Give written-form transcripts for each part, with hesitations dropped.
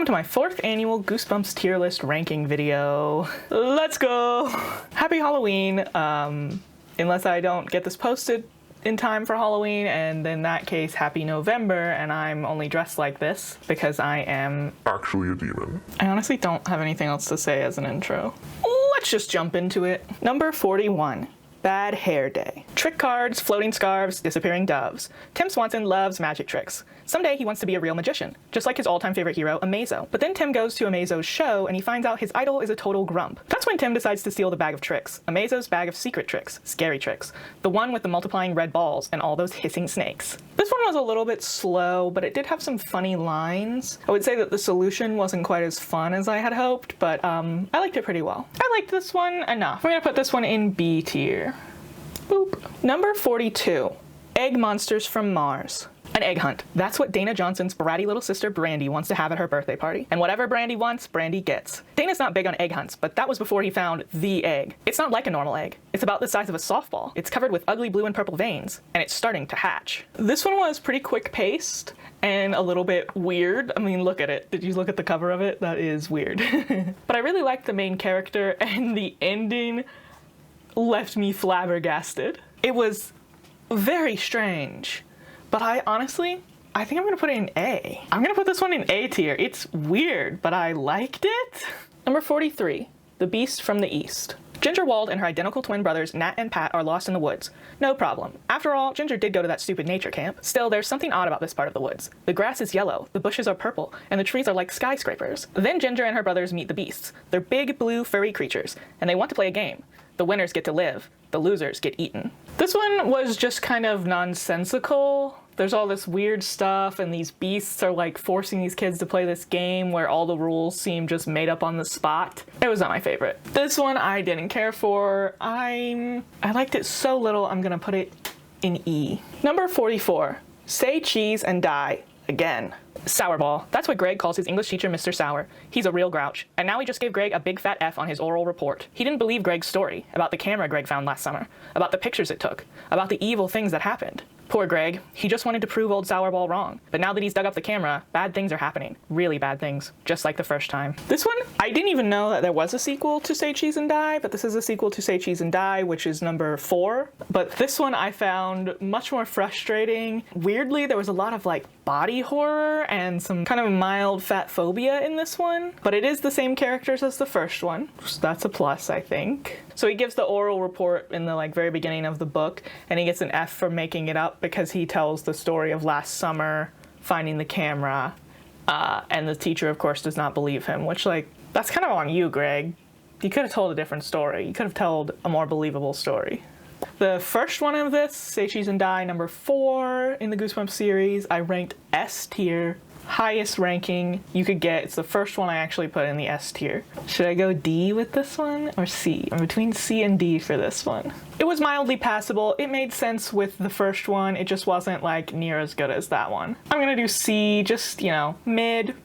Welcome to my 4th annual Goosebumps tier list ranking video. Let's go! Happy Halloween, unless I don't get this posted in time for Halloween, and in that case, happy November, and I'm only dressed like this because I am actually a demon. I honestly don't have anything else to say as an intro. Let's just jump into it. Number 41. Bad Hare Day. Trick cards, floating scarves, disappearing doves. Tim Swanson loves magic tricks. Someday he wants to be a real magician, just like his all-time favorite hero, Amazo. But then Tim goes to Amazo's show and he finds out his idol is a total grump. That's when Tim decides to steal the bag of tricks, Amazo's bag of secret tricks, scary tricks. The one with the multiplying red balls and all those hissing snakes. This one was a little bit slow, but it did have some funny lines. I would say that the solution wasn't quite as fun as I had hoped, but I liked it pretty well. I liked this one enough. I'm gonna put this one in B tier. Boop. Number 42. Egg Monsters from Mars. An egg hunt. That's what Dana Johnson's bratty little sister Brandy wants to have at her birthday party. And whatever Brandy wants, Brandy gets. Dana's not big on egg hunts, but that was before he found the egg. It's not like a normal egg. It's about the size of a softball. It's covered with ugly blue and purple veins, and it's starting to hatch. This one was pretty quick paced and a little bit weird. I mean, look at it. Did you look at the cover of it? That is weird. But I really liked the main character, and the ending left me flabbergasted. It was very strange, but I think I'm gonna put it in A. I'm gonna put this one in A tier. It's weird, but I liked it. Number 43, The Beast from the East. Ginger Wald and her identical twin brothers Nat and Pat are lost in the woods. No problem. After all, Ginger did go to that stupid nature camp. Still, there's something odd about this part of the woods. The grass is yellow, the bushes are purple, and the trees are like skyscrapers. Then Ginger and her brothers meet the beasts. They're big, blue, furry creatures, and they want to play a game. The winners get to live, the losers get eaten. This one was just kind of nonsensical. There's all this weird stuff, and these beasts are like forcing these kids to play this game where all the rules seem just made up on the spot. It was not my favorite. This one I didn't care for. I liked it so little, I'm gonna put it in E. Number 44, Say Cheese and Die Again. Sourball. That's what Greg calls his English teacher, Mr. Sour. He's a real grouch. And now he just gave Greg a big fat F on his oral report. He didn't believe Greg's story about the camera Greg found last summer, about the pictures it took, about the evil things that happened. Poor Greg. He just wanted to prove old Sourball wrong. But now that he's dug up the camera, bad things are happening. Really bad things. Just like the first time. This one, I didn't even know that there was a sequel to Say Cheese and Die, but this is a sequel to Say Cheese and Die, which is number 4. But this one I found much more frustrating. Weirdly, there was a lot of like body horror and some kind of mild fat phobia in this one. But it is the same characters as the first one, so that's a plus, I think. So he gives the oral report in the very beginning of the book, and he gets an F for making it up because he tells the story of last summer finding the camera, and the teacher, of course, does not believe him, which, that's kind of on you, Greg. You could have told a different story. You could have told a more believable story. The first one of this, Say Cheese and Die, number 4 in the Goosebumps series, I ranked S tier. Highest ranking you could get. It's the first one I actually put in the S tier. Should I go D with this one or C? I'm between C and D for this one. It was mildly passable. It made sense with the first one. It just wasn't near as good as that one. I'm gonna do C, just, mid.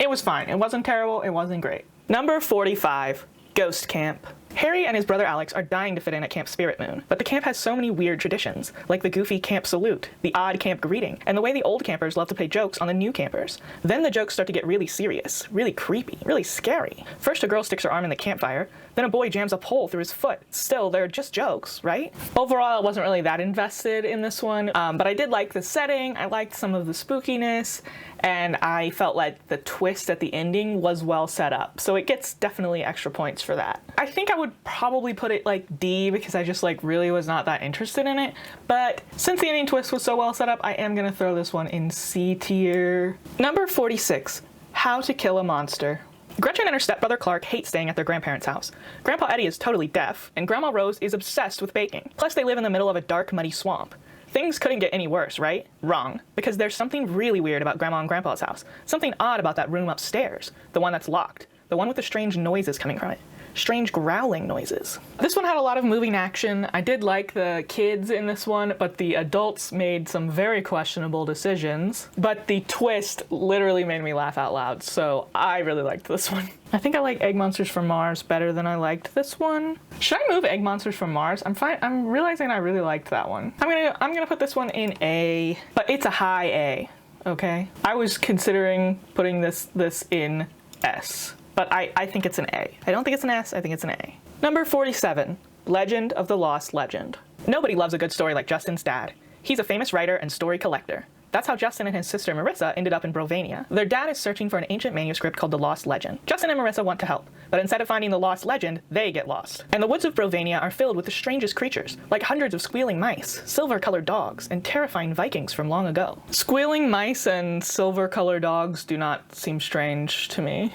It was fine. It wasn't terrible. It wasn't great. Number 45, Ghost Camp. Harry and his brother Alex are dying to fit in at Camp Spirit Moon, but the camp has so many weird traditions, like the goofy camp salute, the odd camp greeting, and the way the old campers love to play jokes on the new campers. Then the jokes start to get really serious, really creepy, really scary. First a girl sticks her arm in the campfire, then a boy jams a pole through his foot. Still, they're just jokes, right? Overall, I wasn't really that invested in this one, but I did like the setting, I liked some of the spookiness, and I felt like the twist at the ending was well set up, so it gets definitely extra points for that. I think I would probably put it D because I just really was not that interested in it, but since the ending twist was so well set up, I am gonna throw this one in C tier. Number 46, How to Kill a Monster. Gretchen and her stepbrother Clark hate staying at their grandparents' house. Grandpa Eddie is totally deaf, and Grandma Rose is obsessed with baking. Plus they live in the middle of a dark, muddy swamp. Things couldn't get any worse, right? Wrong. Because there's something really weird about Grandma and Grandpa's house. Something odd about that room upstairs. The one that's locked. The one with the strange noises coming from it. Strange growling noises. This one had a lot of moving action. I did like the kids in this one, but the adults made some very questionable decisions. But the twist literally made me laugh out loud, so I really liked this one. I think I like Egg Monsters from Mars better than I liked this one. Should I move Egg Monsters from Mars? I'm realizing I really liked that one. I'm gonna put this one in A, but it's a high A. okay? I was considering putting this in S, but I think it's an A. I don't think it's an S, I think it's an A. Number 47, Legend of the Lost Legend. Nobody loves a good story like Justin's dad. He's a famous writer and story collector. That's how Justin and his sister Marissa ended up in Brovania. Their dad is searching for an ancient manuscript called the Lost Legend. Justin and Marissa want to help, but instead of finding the Lost Legend, they get lost. And the woods of Brovania are filled with the strangest creatures, like hundreds of squealing mice, silver-colored dogs, and terrifying Vikings from long ago. Squealing mice and silver-colored dogs do not seem strange to me.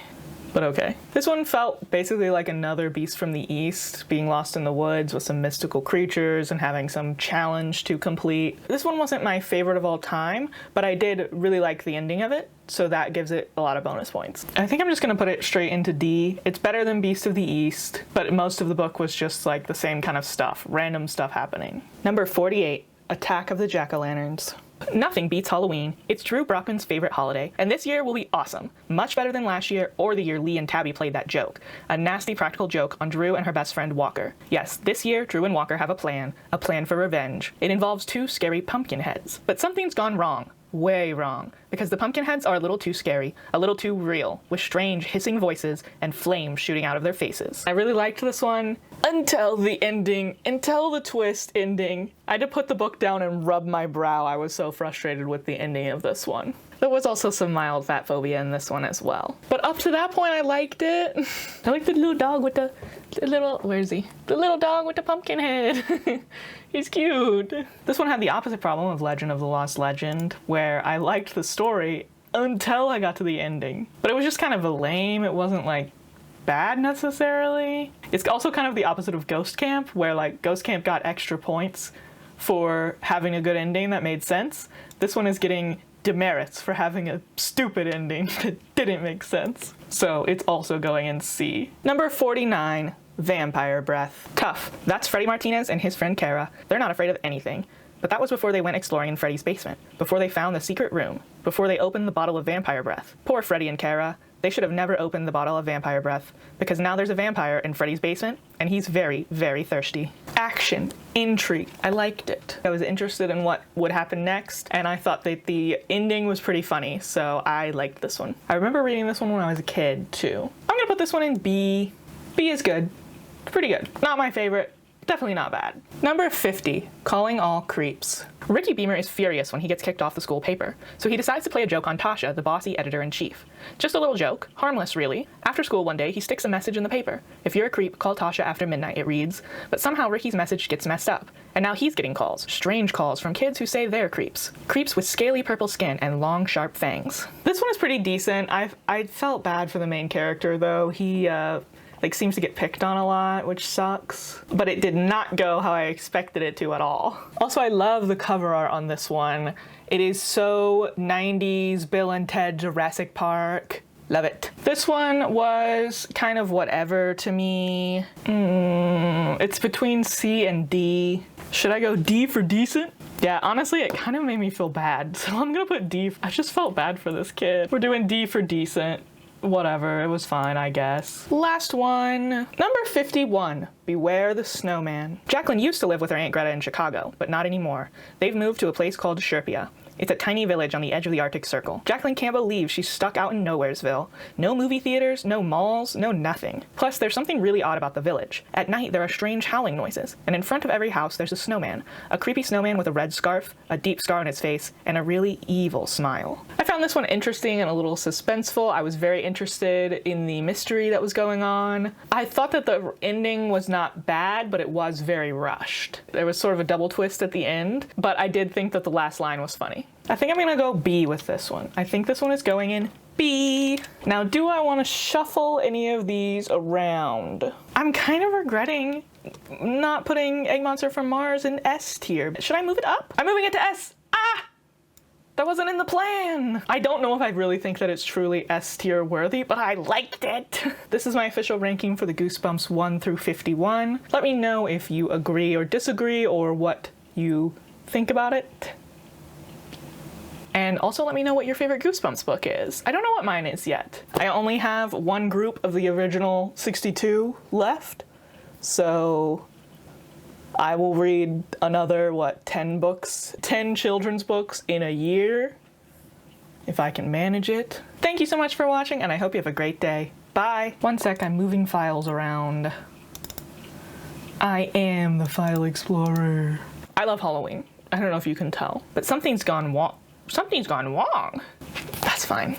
But okay. This one felt basically like another Beast from the East, being lost in the woods with some mystical creatures and having some challenge to complete. This one wasn't my favorite of all time, but I did really like the ending of it, so that gives it a lot of bonus points. I think I'm just gonna put it straight into D. It's better than Beast of the East, but most of the book was just like the same kind of stuff, random stuff happening. Number 48, Attack of the Jack-o'-lanterns. Nothing beats Halloween. It's Drew Brockman's favorite holiday, and this year will be awesome. Much better than last year or the year Lee and Tabby played that joke. A nasty practical joke on Drew and her best friend Walker. Yes, this year Drew and Walker have a plan for revenge. It involves 2 scary pumpkin heads. But something's gone wrong. Way wrong. Because the pumpkin heads are a little too scary, a little too real, with strange hissing voices and flames shooting out of their faces. I really liked this one until the ending, until the twist ending. I had to put the book down and rub my brow. I was so frustrated with the ending of this one. There was also some mild fat phobia in this one as well. But up to that point, I liked it. I liked the little dog with the little, where is he? The little dog with the pumpkin head. He's cute. This one had the opposite problem of Legend of the Lost Legend, where I liked the story until I got to the ending. But it was just kind of lame. It wasn't like bad necessarily. It's also kind of the opposite of Ghost Camp, where like Ghost Camp got extra points for having a good ending that made sense. This one is getting demerits for having a stupid ending that didn't make sense. So it's also going in C. Number 49, Vampire Breath. Tough. That's Freddie Martinez and his friend Kara. They're not afraid of anything. But that was before they went exploring in Freddie's basement, before they found the secret room, before they opened the bottle of vampire breath. Poor Freddie and Kara. They should have never opened the bottle of vampire breath, because now there's a vampire in Freddie's basement, and he's very, very thirsty. Action. Intrigue. I liked it. I was interested in what would happen next, and I thought that the ending was pretty funny, so I liked this one. I remember reading this one when I was a kid, too. I'm gonna put this one in B. B is good. Pretty good. Not my favorite. Definitely not bad. Number 50, Calling All Creeps. Ricky Beamer is furious when he gets kicked off the school paper, so he decides to play a joke on Tasha, the bossy editor-in-chief. Just a little joke, harmless really. After school one day, he sticks a message in the paper. If you're a creep, call Tasha after midnight, it reads. But somehow Ricky's message gets messed up, and now he's getting calls, strange calls from kids who say they're creeps. Creeps with scaly purple skin and long, sharp fangs. This one is pretty decent. I felt bad for the main character though. He, seems to get picked on a lot, which sucks. But it did not go how I expected it to at all. Also, I love the cover art on this one. It is so 90s Bill and Ted Jurassic Park. Love it. This one was kind of whatever to me. It's between C and D. Should I go D for decent? Yeah, honestly, it kind of made me feel bad. So I'm gonna put D. I just felt bad for this kid. We're doing D for decent. Whatever, it was fine, I guess. Last one. Number 51, Beware the Snowman. Jacqueline used to live with her Aunt Greta in Chicago, but not anymore. They've moved to a place called Sherpia. It's a tiny village on the edge of the Arctic Circle. Jacqueline can't believe she's stuck out in Nowheresville. No movie theaters, no malls, no nothing. Plus, there's something really odd about the village. At night, there are strange howling noises, and in front of every house, there's a snowman. A creepy snowman with a red scarf, a deep scar on his face, and a really evil smile. I found this one interesting and a little suspenseful. I was very interested in the mystery that was going on. I thought that the ending was not bad, but it was very rushed. There was sort of a double twist at the end, but I did think that the last line was funny. I think I'm gonna go B with this one. I think this one is going in B. Now, do I want to shuffle any of these around? I'm kind of regretting not putting Egg Monster from Mars in S tier. Should I move it up? I'm moving it to S. Ah! That wasn't in the plan. I don't know if I really think that it's truly S tier worthy, but I liked it. This is my official ranking for the Goosebumps 1 through 51. Let me know if you agree or disagree or what you think about it. And also let me know what your favorite Goosebumps book is. I don't know what mine is yet. I only have one group of the original 62 left, so I will read another, 10 books? 10 children's books in a year? if I can manage it. Thank you so much for watching, and I hope you have a great day. Bye. One sec, I'm moving files around. I am the file explorer. I love Halloween. I don't know if you can tell, but something's gone wrong. Something's gone wrong. That's fine.